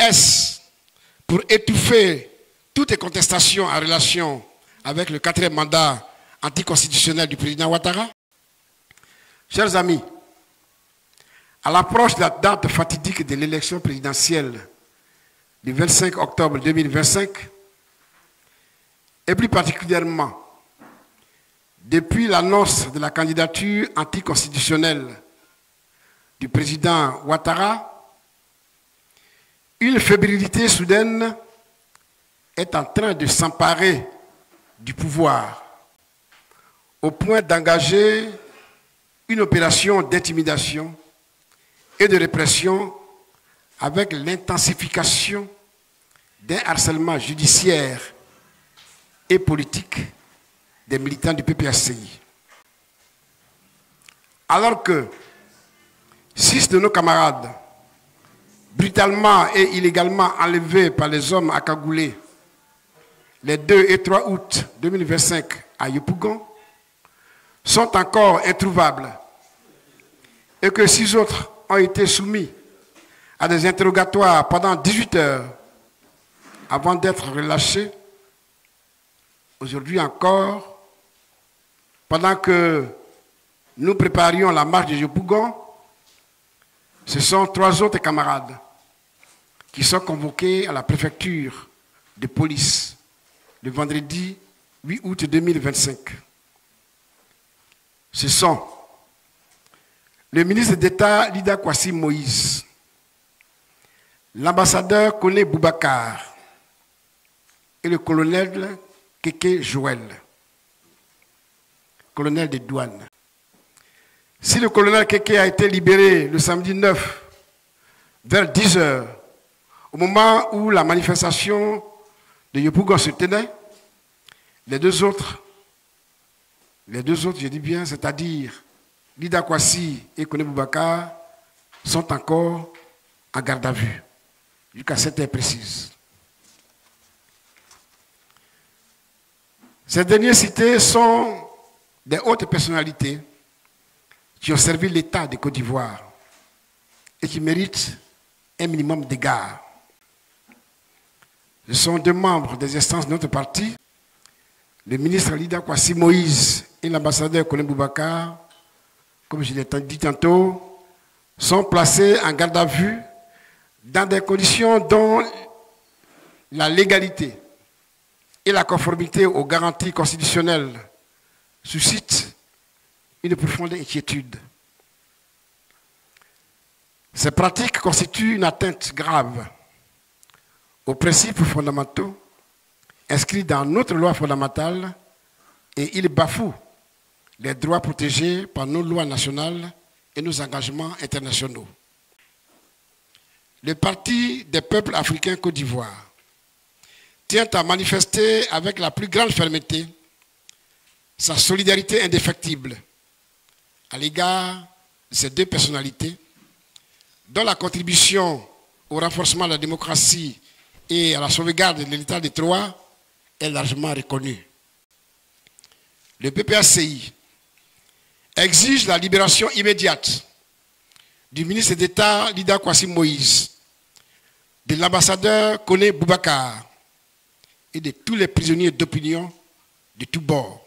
Est-ce pour étouffer toutes les contestations en relation avec le 4e mandat anticonstitutionnel du président Ouattara? Chers amis, à l'approche de la date fatidique de l'élection présidentielle du 25 octobre 2025, et plus particulièrement depuis l'annonce de la candidature anticonstitutionnelle du président Ouattara, une fébrilité soudaine est en train de s'emparer du pouvoir au point d'engager une opération d'intimidation et de répression avec l'intensification d'un harcèlement judiciaire et politique des militants du PPACI. Alors que 6 de nos camarades, brutalement et illégalement enlevés par les hommes accagoulés les 2 et 3 août 2025 à Yopougon, sont encore introuvables et que 6 autres ont été soumis à des interrogatoires pendant 18 heures avant d'être relâchés, aujourd'hui encore, pendant que nous préparions la marche de Yopougon, ce sont 3 autres camarades qui sont convoqués à la préfecture de police le vendredi 8 août 2025. Ce sont le ministre d'État Lida Kwasi Moïse, l'ambassadeur Kone Boubacar et le colonel Keke Joël, colonel des douanes. Si le colonel Keke a été libéré le samedi 9 vers 10 h, au moment où la manifestation de Yopougon se tenait, les deux autres, je dis bien, c'est-à-dire Lida Kwasi et Kone Boubacar, sont encore en garde à vue, jusqu'à cette heure précise. Ces derniers cités sont des hautes personnalités qui ont servi l'État de Côte d'Ivoire et qui méritent un minimum d'égard. Ce sont 2 membres des instances de notre parti, le ministre Lida Kwasi Moïse et l'ambassadeur Kone Boubacar, comme je l'ai dit tantôt, sont placés en garde à vue dans des conditions dont la légalité et la conformité aux garanties constitutionnelles suscitent une profonde inquiétude. Ces pratiques constituent une atteinte grave aux principes fondamentaux inscrits dans notre loi fondamentale et ils bafouent les droits protégés par nos lois nationales et nos engagements internationaux. Le Parti des peuples africains Côte d'Ivoire tient à manifester avec la plus grande fermeté sa solidarité indéfectible à l'égard de ces 2 personnalités dont la contribution au renforcement de la démocratie et à la sauvegarde de l'État de droit est largement reconnue. Le PPACI exige la libération immédiate du ministre d'État Lida Kwasi Moïse, de l'ambassadeur Kone Boubacar et de tous les prisonniers d'opinion de tous bords.